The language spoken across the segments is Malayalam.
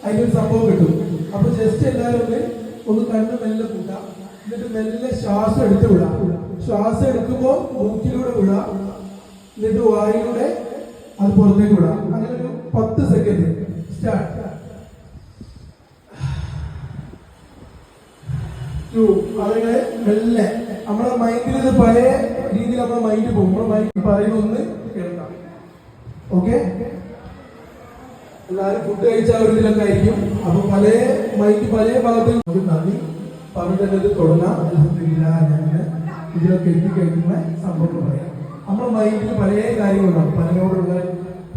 അതിനൊരു സംഭവം കിട്ടും. അപ്പൊ ജസ്റ്റ് എല്ലാവരും ഒന്ന് കണ്ണ് മെല്ലെ കൂട്ടാം, എന്നിട്ട് മെല്ലെ ശ്വാസം എടുത്ത് വിടാം. ശ്വാസം എടുക്കുമ്പോ മൂക്കിലൂടെ വിടാം, എന്നിട്ട് വായിലൂടെ അത് പുറത്തേക്ക് വിടാം. അങ്ങനെ ഒരു 10 സെക്കൻഡ് സ്റ്റാർട്ട്. അതങ്ങനെ മെല്ലെ നമ്മുടെ മൈൻഡിൽ ഇത് പല രീതിയിൽ നമ്മുടെ മൈൻഡ് പോകും. നമ്മുടെ മൈൻഡ് പറയുന്നൊന്ന് കേൾക്കാം. ഓക്കെ, എല്ലാവരും ഫുഡ് കഴിച്ചാൽ ഒരു ഇതിലൊക്കെ ആയിരിക്കും. അപ്പൊ പല മൈൻഡ് പല ഭാഗത്തിൽ നന്ദി പറഞ്ഞത് തുടങ്ങാം. ഇതിലൊക്കെ എത്തിക്കഴിക്കുന്ന സംഭവം പറയാം. നമ്മുടെ മൈൻഡിൽ പല കാര്യങ്ങളുണ്ടാവും. പലരോടുള്ള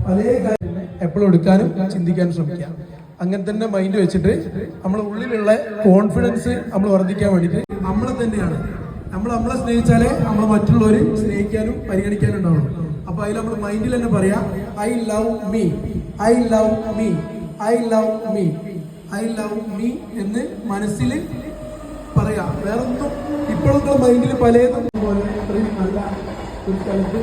പല കാര്യങ്ങൾ എപ്പോഴും എടുക്കാനും ചിന്തിക്കാനും ശ്രമിക്കാം. അങ്ങനെ തന്നെ മൈൻഡ് വെച്ചിട്ട് നമ്മളെ ഉള്ളിലുള്ള കോൺഫിഡൻസ് നമ്മൾ വർദ്ധിക്കാൻ വേണ്ടിയിട്ട് നമ്മളെ തന്നെയാണ് നമ്മളെ സ്നേഹിച്ചാലേ നമ്മൾ മറ്റുള്ളവർ സ്നേഹിക്കാനും പരിഗണിക്കാനും ഉണ്ടാവുള്ളൂ. അപ്പൊ അതിൽ നമ്മൾ മൈൻഡിൽ തന്നെ പറയാം, I love me, I love me, I love me, I love me എന്ന് മനസ്സിൽ പറയാം. വേറൊന്നും ഇപ്പോഴത്തെ മൈൻഡിൽ പലതും പോലെ ഇത്രയും നല്ല ഒരു സ്ഥലത്ത്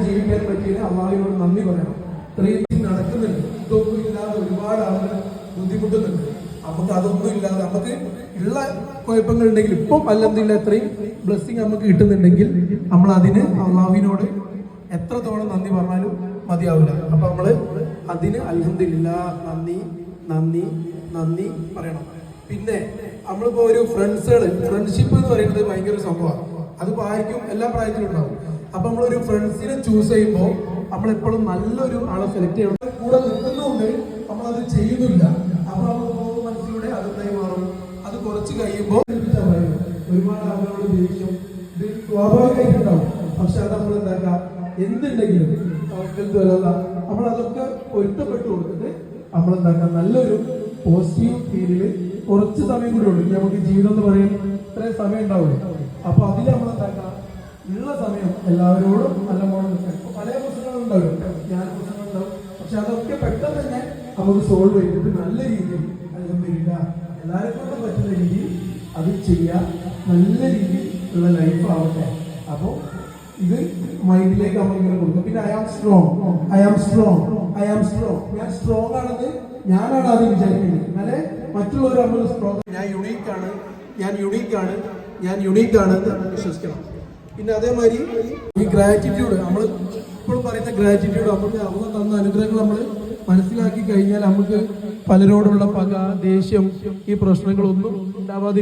ജീവിക്കാനും പറ്റിയത് അള്ളാഹുവിനോട് നന്ദി പറയണം. ഇത്രയും നടക്കുന്നുണ്ട്. ഇതൊന്നും ഇല്ലാതെ ഒരുപാട് ആളുകൾ ബുദ്ധിമുട്ടുന്നുണ്ട്. നമുക്ക് അതൊന്നും ഇല്ലാതെ നമുക്ക് ഉള്ള കുഴപ്പങ്ങൾ ഉണ്ടെങ്കിൽ ഇപ്പം അല്ലെന്നില്ല ഇത്രയും ബ്ലെസ്സിങ് നമുക്ക് കിട്ടുന്നുണ്ടെങ്കിൽ നമ്മൾ അതിന് അള്ളാഹുവിനോട് എത്രത്തോളം നന്ദി പറഞ്ഞാലും മതിയാവില്ല. അപ്പൊ നമ്മള് അതിന് അൽഹംദുലില്ലാഹ് നന്ദി നന്ദി നന്ദി പറയണം. പിന്നെ നമ്മളിപ്പോ ഒരു ഫ്രണ്ട്ഷിപ്പ് എന്ന് പറയുന്നത് ഭയങ്കര സംഭവമാണ്. അതിപ്പോ ആയിരിക്കും എല്ലാ പ്രായത്തിലും ഉണ്ടാവും. അപ്പൊ നമ്മളൊരു ഫ്രണ്ട്സിനെ ചൂസ് ചെയ്യുമ്പോൾ നമ്മളെപ്പോഴും നല്ലൊരു ആളെ സെലക്ട് ചെയ്യണം. കൂടെ നിൽക്കുന്നുണ്ട്, നമ്മളത് ചെയ്യുന്നില്ല. അപ്പൊ നമ്മൾ മനസ്സിലൂടെ അത് മാറും. അത് കുറച്ച് കഴിയുമ്പോൾ ഒരുപാട് ആളുകളോട് ദേഷ്യം ഇത് സ്വാഭാവികമായിട്ടുണ്ടാവും. പക്ഷെ അത് നമ്മൾ എന്താക്കാം, എന്തുണ്ടെങ്കിലും നമ്മളതൊക്കെ പൊരുത്തപ്പെട്ടു കൊടുത്തിട്ട് നമ്മളെന്താക്കാം, നല്ലൊരു പോസിറ്റീവ് ഫീലില് കുറച്ച് സമയം കൂടി ഉള്ളൂ. നമുക്ക് ജീവിതം എന്ന് പറയാൻ ഇത്രയും സമയം ഉണ്ടാവുള്ളൂ. അപ്പൊ അതിൽ നമ്മളെന്താക്കാം, ഉള്ള സമയം എല്ലാവരോടും നല്ല മോഡൽ പല പ്രശ്നങ്ങളുണ്ടാവും, ഞാൻ പ്രശ്നങ്ങളുണ്ടാവും. പക്ഷെ അതൊക്കെ പെട്ടെന്ന് തന്നെ നമുക്ക് സോൾവ് ചെയ്തിട്ട് നല്ല രീതിയിൽ എല്ലാവരെ കൊണ്ടും പറ്റുന്ന രീതിയിൽ അത് ചെയ്യാം. നല്ല രീതിയിൽ ഉള്ള ലൈഫ് ആവട്ടെ. അപ്പോൾ ഇത് മൈൻഡിലേക്ക് നമ്മൾ ഇങ്ങനെ കൊടുക്കും. പിന്നെ I am strong, I am strong, I am strong. ഞാൻ സ്ട്രോങ് ആണെന്ന് ഞാനാണ് ആദ്യം വിചാരിക്കുന്നത്. എന്നാലേ മറ്റുള്ളവർ നമ്മൾ സ്ട്രോങ്, ഞാൻ യുണീക്കാണ്, ഞാൻ യുണീക്കാണ്, ഞാൻ യുണീക്കാണെന്ന് വിശ്വസിക്കണം. പിന്നെ അതേമാതിരി ഈ ഗ്രാറ്റിറ്റ്യൂഡ്, നമ്മൾ ഇപ്പോഴും പറയുന്ന ഗ്രാറ്റിറ്റ്യൂഡ്, നമുക്ക് അള്ളാഹ് തന്ന അനുഗ്രഹങ്ങൾ നമ്മൾ മനസ്സിലാക്കി കഴിഞ്ഞാൽ നമുക്ക് പലരോടുള്ള പക, ദേഷ്യം, ഈ പ്രശ്നങ്ങളൊന്നും ഉണ്ടാവാതെ